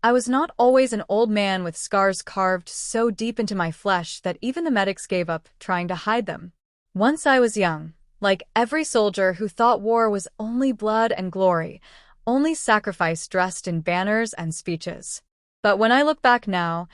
I was not always an old man with scars carved so deep into my flesh that even the medics gave up trying to hide them. Once I was young, like every soldier who thought war was only blood and glory, only sacrifice dressed in banners and speeches. But when I look back now,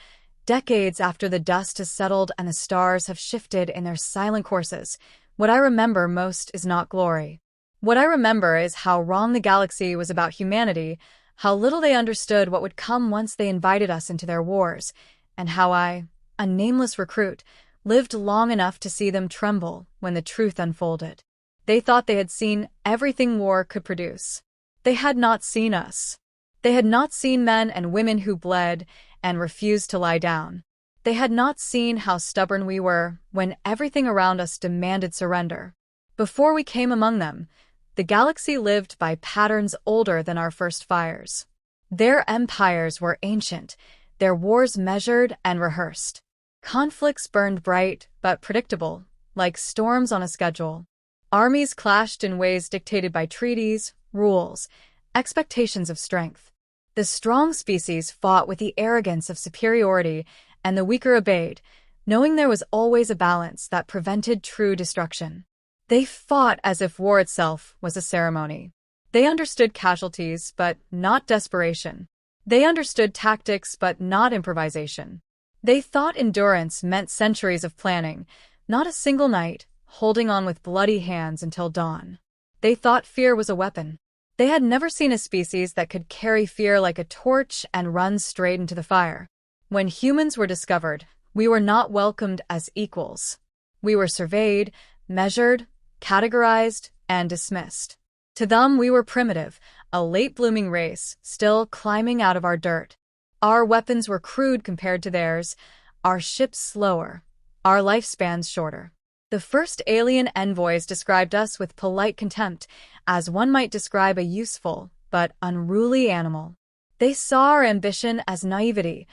decades after the dust has settled and the stars have shifted in their silent courses, what I remember most is not glory. What I remember is how wrong the galaxy was about humanity, how little they understood what would come once they invited us into their wars, and how I, a nameless recruit, lived long enough to see them tremble when the truth unfolded. They thought they had seen everything war could produce. They had not seen us. They had not seen men and women who bled and refused to lie down. They had not seen how stubborn we were when everything around us demanded surrender. Before we came among them, the galaxy lived by patterns older than our first fires. Their empires were ancient, their wars measured and rehearsed. Conflicts burned bright but predictable, like storms on a schedule. Armies clashed in ways dictated by treaties, rules, expectations of strength. The strong species fought with the arrogance of superiority, and the weaker obeyed, knowing there was always a balance that prevented true destruction. They fought as if war itself was a ceremony. They understood casualties, but not desperation. They understood tactics, but not improvisation. They thought endurance meant centuries of planning, not a single night, holding on with bloody hands until dawn. They thought fear was a weapon. They had never seen a species that could carry fear like a torch and run straight into the fire. When humans were discovered, we were not welcomed as equals. We were surveyed, measured, categorized, and dismissed. To them, we were primitive, a late-blooming race, still climbing out of our dirt. Our weapons were crude compared to theirs, our ships slower, our lifespans shorter. The first alien envoys described us with polite contempt, as one might describe a useful but unruly animal. They saw our ambition as naivety,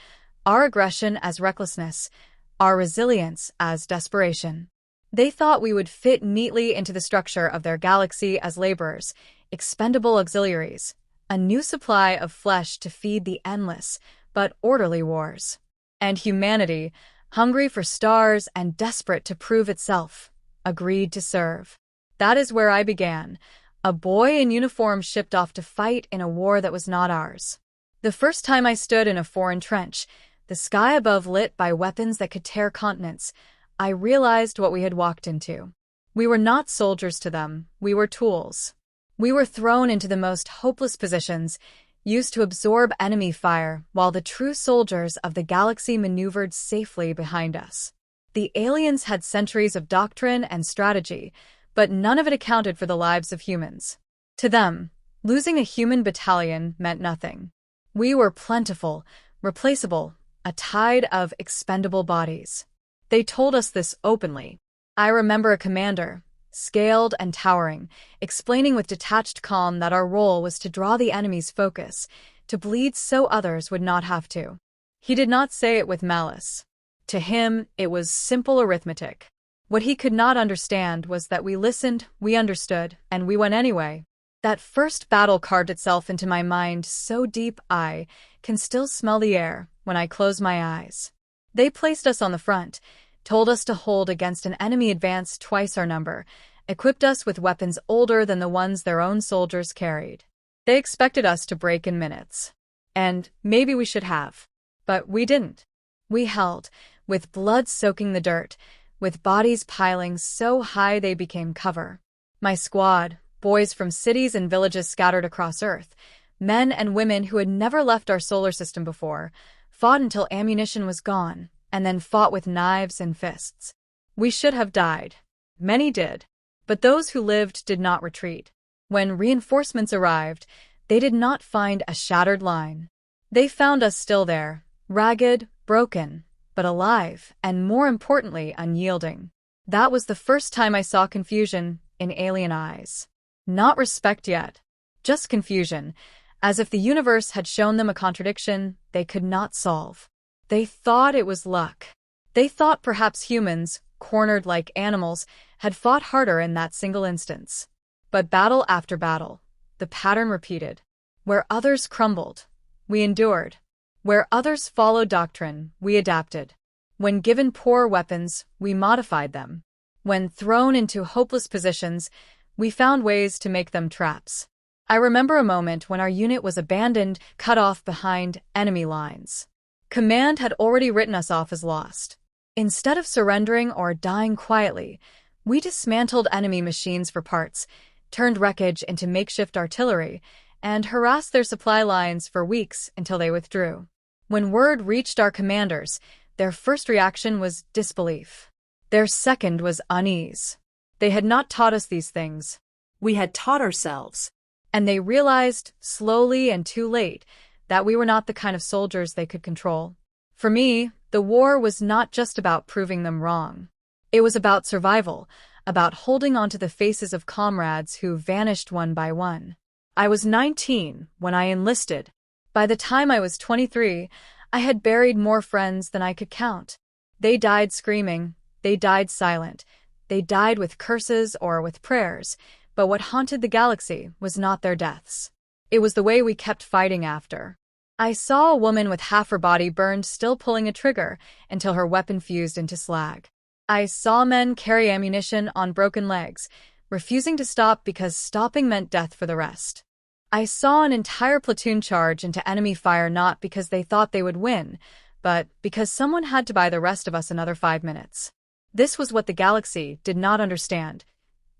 our aggression as recklessness, our resilience as desperation. They thought we would fit neatly into the structure of their galaxy as laborers, expendable auxiliaries, a new supply of flesh to feed the endless but orderly wars. And humanity, hungry for stars and desperate to prove itself, agreed to serve. That is where I began, a boy in uniform shipped off to fight in a war that was not ours. The first time I stood in a foreign trench, the sky above lit by weapons that could tear continents, I realized what we had walked into. We were not soldiers to them, we were tools. We were thrown into the most hopeless positions, used to absorb enemy fire, while the true soldiers of the galaxy maneuvered safely behind us. The aliens had centuries of doctrine and strategy, but none of it accounted for the lives of humans. To them, losing a human battalion meant nothing. We were plentiful, replaceable, a tide of expendable bodies. They told us this openly. I remember a commander, scaled and towering, explaining with detached calm that our role was to draw the enemy's focus, to bleed so others would not have to. He did not say it with malice. To him, it was simple arithmetic. What he could not understand was that we listened, we understood, and we went anyway. That first battle carved itself into my mind so deep I can still smell the air when I close my eyes. They placed us on the front, told us to hold against an enemy advance twice our number, equipped us with weapons older than the ones their own soldiers carried. They expected us to break in minutes. And maybe we should have. But we didn't. We held, with blood soaking the dirt, with bodies piling so high they became cover. My squad, boys from cities and villages scattered across Earth, men and women who had never left our solar system before, fought until ammunition was gone, and then fought with knives and fists. We should have died. Many did. But those who lived did not retreat. When reinforcements arrived, they did not find a shattered line. They found us still there, ragged, broken, but alive, and more importantly, unyielding. That was the first time I saw confusion in alien eyes. Not respect yet, just confusion, as if the universe had shown them a contradiction they could not solve. They thought it was luck. They thought perhaps humans, cornered like animals, had fought harder in that single instance. But battle after battle, the pattern repeated. Where others crumbled, we endured. Where others followed doctrine, we adapted. When given poor weapons, we modified them. When thrown into hopeless positions, we found ways to make them traps. I remember a moment when our unit was abandoned, cut off behind enemy lines. Command had already written us off as lost. Instead of surrendering or dying quietly, we dismantled enemy machines for parts, turned wreckage into makeshift artillery, and harassed their supply lines for weeks until they withdrew. When word reached our commanders, their first reaction was disbelief. Their second was unease. They had not taught us these things. We had taught ourselves. And they realized, slowly and too late, that we were not the kind of soldiers they could control. For me, the war was not just about proving them wrong. It was about survival, about holding on to the faces of comrades who vanished one by one. I was 19 when I enlisted. By the time I was 23, I had buried more friends than I could count. They died screaming, they died silent, they died with curses or with prayers, but what haunted the galaxy was not their deaths. It was the way we kept fighting after. I saw a woman with half her body burned still pulling a trigger until her weapon fused into slag. I saw men carry ammunition on broken legs, refusing to stop because stopping meant death for the rest. I saw an entire platoon charge into enemy fire not because they thought they would win, but because someone had to buy the rest of us another 5 minutes. This was what the galaxy did not understand.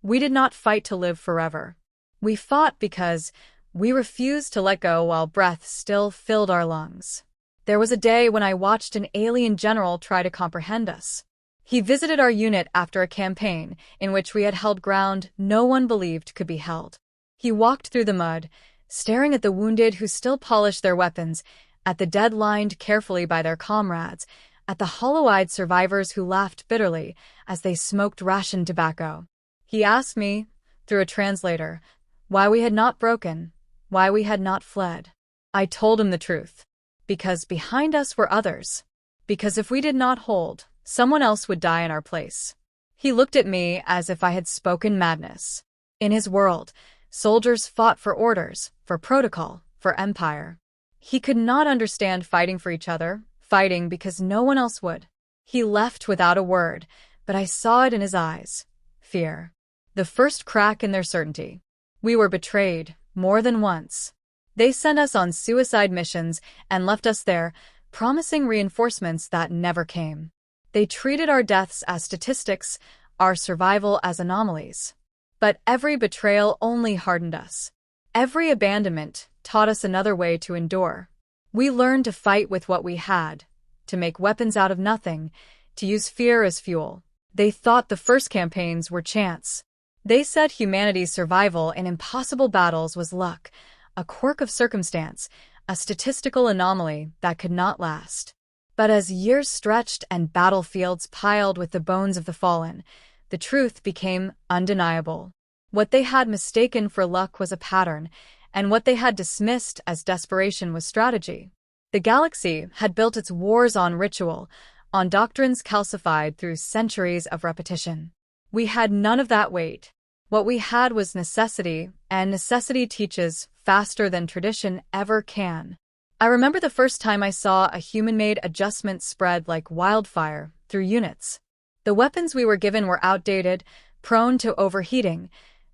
We did not fight to live forever. We fought because we refused to let go while breath still filled our lungs. There was a day when I watched an alien general try to comprehend us. He visited our unit after a campaign in which we had held ground no one believed could be held. He walked through the mud, staring at the wounded who still polished their weapons, at the dead lined carefully by their comrades, at the hollow-eyed survivors who laughed bitterly as they smoked rationed tobacco. He asked me, through a translator, why we had not broken, why we had not fled. I told him the truth. Because behind us were others. Because if we did not hold, someone else would die in our place. He looked at me as if I had spoken madness. In his world, soldiers fought for orders, for protocol, for empire. He could not understand fighting for each other, fighting because no one else would. He left without a word, but I saw it in his eyes. Fear. The first crack in their certainty. We were betrayed, more than once. They sent us on suicide missions and left us there, promising reinforcements that never came. They treated our deaths as statistics, our survival as anomalies. But every betrayal only hardened us. Every abandonment taught us another way to endure. We learned to fight with what we had, to make weapons out of nothing, to use fear as fuel. They thought the first campaigns were chance. They said humanity's survival in impossible battles was luck, a quirk of circumstance, a statistical anomaly that could not last. But as years stretched and battlefields piled with the bones of the fallen, the truth became undeniable. What they had mistaken for luck was a pattern, and what they had dismissed as desperation was strategy. The galaxy had built its wars on ritual, on doctrines calcified through centuries of repetition. We had none of that weight. What we had was necessity, and necessity teaches faster than tradition ever can. I remember the first time I saw a human-made adjustment spread like wildfire through units. The weapons we were given were outdated, prone to overheating,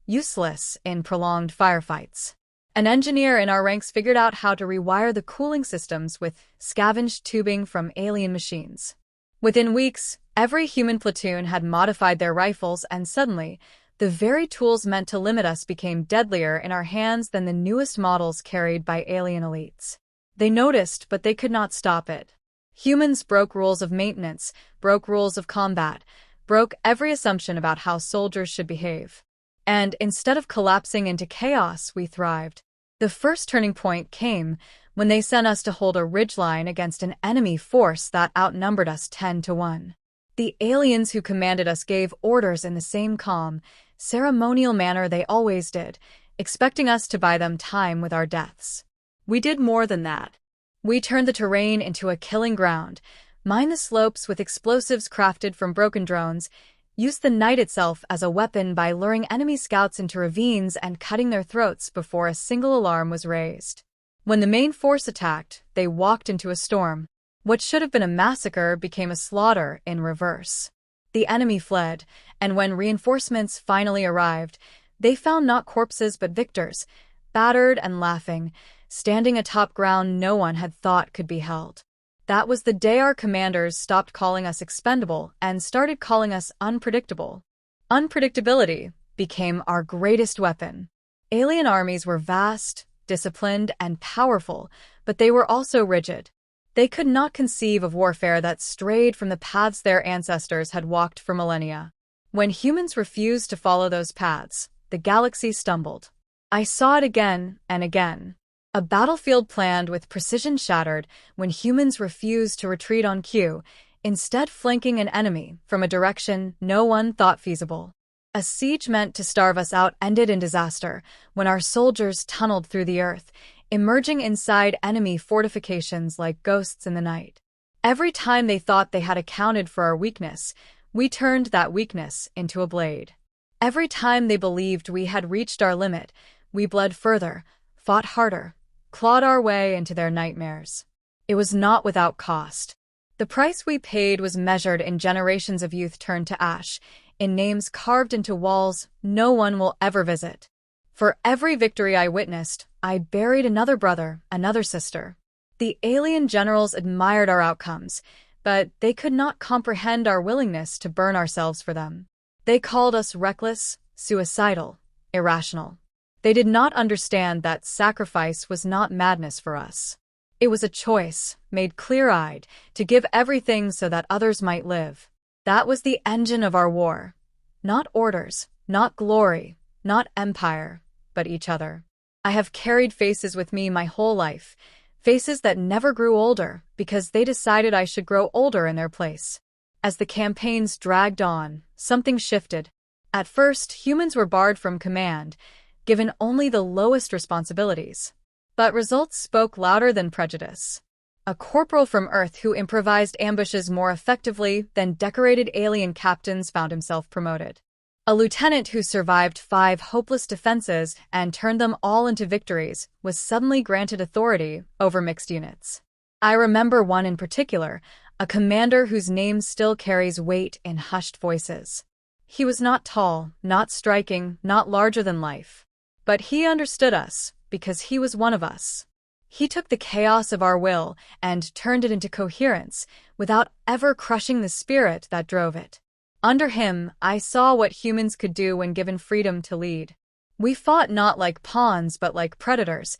useless in prolonged firefights. An engineer in our ranks figured out how to rewire the cooling systems with scavenged tubing from alien machines. Within weeks, every human platoon had modified their rifles, and suddenly, the very tools meant to limit us became deadlier in our hands than the newest models carried by alien elites. They noticed, but they could not stop it. Humans broke rules of maintenance, broke rules of combat, broke every assumption about how soldiers should behave. And instead of collapsing into chaos, we thrived. The first turning point came when they sent us to hold a ridgeline against an enemy force that outnumbered us 10-1. The aliens who commanded us gave orders in the same calm, ceremonial manner they always did, expecting us to buy them time with our deaths. We did more than that. We turned the terrain into a killing ground, mined the slopes with explosives crafted from broken drones, used the night itself as a weapon by luring enemy scouts into ravines and cutting their throats before a single alarm was raised. When the main force attacked, they walked into a storm. What should have been a massacre became a slaughter in reverse. The enemy fled, and when reinforcements finally arrived, they found not corpses but victors, battered and laughing, standing atop ground no one had thought could be held. That was the day our commanders stopped calling us expendable and started calling us unpredictable. Unpredictability became our greatest weapon. Alien armies were vast, disciplined, and powerful, but they were also rigid. They could not conceive of warfare that strayed from the paths their ancestors had walked for millennia. When humans refused to follow those paths, the galaxy stumbled. I saw it again and again. A battlefield planned with precision shattered when humans refused to retreat on cue, instead flanking an enemy from a direction no one thought feasible. A siege meant to starve us out ended in disaster when our soldiers tunneled through the earth, emerging inside enemy fortifications like ghosts in the night. Every time they thought they had accounted for our weakness, we turned that weakness into a blade. Every time they believed we had reached our limit, we bled further, fought harder, clawed our way into their nightmares. It was not without cost. The price we paid was measured in generations of youth turned to ash, in names carved into walls no one will ever visit. For every victory I witnessed, I buried another brother, another sister. The alien generals admired our outcomes, but they could not comprehend our willingness to burn ourselves for them. They called us reckless, suicidal, irrational. They did not understand that sacrifice was not madness for us. It was a choice, made clear-eyed, to give everything so that others might live. That was the engine of our war. Not orders, not glory, not empire, but each other. I have carried faces with me my whole life, faces that never grew older because they decided I should grow older in their place. As the campaigns dragged on, something shifted. At first, humans were barred from command, given only the lowest responsibilities. But results spoke louder than prejudice. A corporal from Earth who improvised ambushes more effectively than decorated alien captains found himself promoted. A lieutenant who survived 5 hopeless defenses and turned them all into victories was suddenly granted authority over mixed units. I remember one in particular, a commander whose name still carries weight in hushed voices. He was not tall, not striking, not larger than life. But he understood us, because he was one of us. He took the chaos of our will and turned it into coherence, without ever crushing the spirit that drove it. Under him, I saw what humans could do when given freedom to lead. We fought not like pawns but like predators,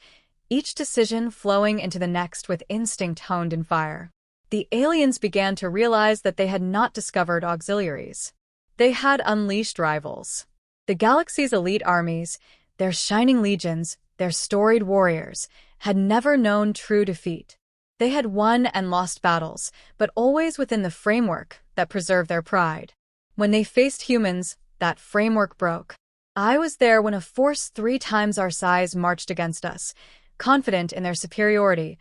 each decision flowing into the next with instinct honed in fire. The aliens began to realize that they had not discovered auxiliaries. They had unleashed rivals. The galaxy's elite armies, their shining legions, their storied warriors, had never known true defeat. They had won and lost battles, but always within the framework that preserved their pride. When they faced humans, that framework broke. I was there when a force 3 times our size marched against us, confident in their superiority,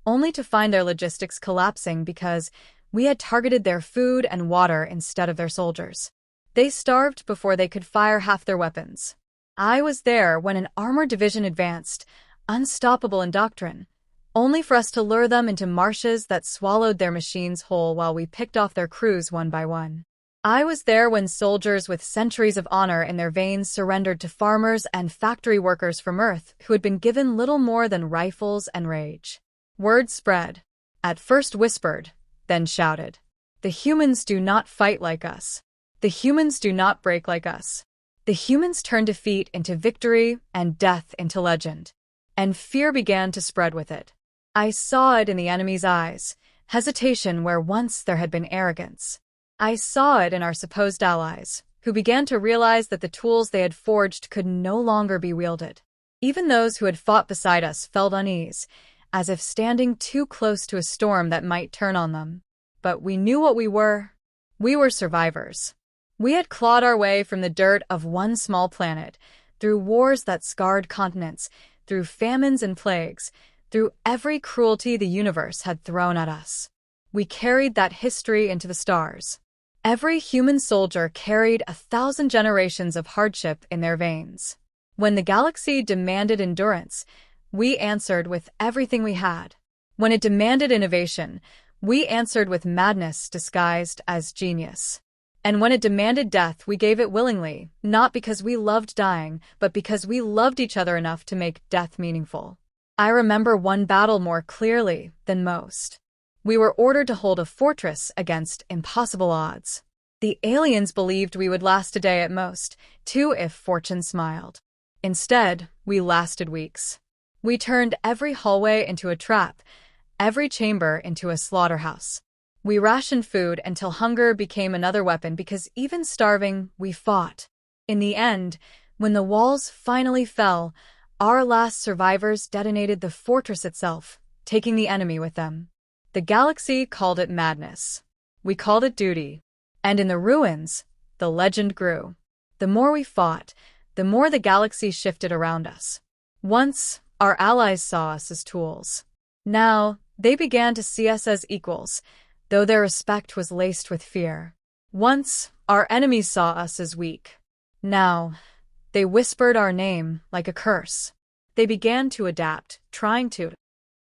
only to find their logistics collapsing because we had targeted their food and water instead of their soldiers. They starved before they could fire half their weapons. I was there when an armored division advanced, unstoppable in doctrine, only for us to lure them into marshes that swallowed their machines whole while we picked off their crews one by one. I was there when soldiers with centuries of honor in their veins surrendered to farmers and factory workers from Earth who had been given little more than rifles and rage. Word spread. At first whispered, then shouted. The humans do not fight like us. The humans do not break like us. The humans turn defeat into victory and death into legend. And fear began to spread with it. I saw it in the enemy's eyes, hesitation where once there had been arrogance. I saw it in our supposed allies, who began to realize that the tools they had forged could no longer be wielded. Even those who had fought beside us felt unease, as if standing too close to a storm that might turn on them. But we knew what we were. We were survivors. We had clawed our way from the dirt of one small planet, through wars that scarred continents, through famines and plagues, through every cruelty the universe had thrown at us. We carried that history into the stars. Every human soldier carried 1,000 generations of hardship in their veins. When the galaxy demanded endurance, we answered with everything we had. When it demanded innovation, we answered with madness disguised as genius. And when it demanded death, we gave it willingly, not because we loved dying, but because we loved each other enough to make death meaningful. I remember one battle more clearly than most. We were ordered to hold a fortress against impossible odds. The aliens believed we would last a day at most, two if fortune smiled. Instead, we lasted weeks. We turned every hallway into a trap, every chamber into a slaughterhouse. We rationed food until hunger became another weapon because even starving, we fought. In the end, when the walls finally fell, our last survivors detonated the fortress itself, taking the enemy with them. The galaxy called it madness. We called it duty. And in the ruins, the legend grew. The more we fought, the more the galaxy shifted around us. Once, our allies saw us as tools. Now, they began to see us as equals, though their respect was laced with fear. Once, our enemies saw us as weak. Now, they whispered our name like a curse. They began to adapt, trying to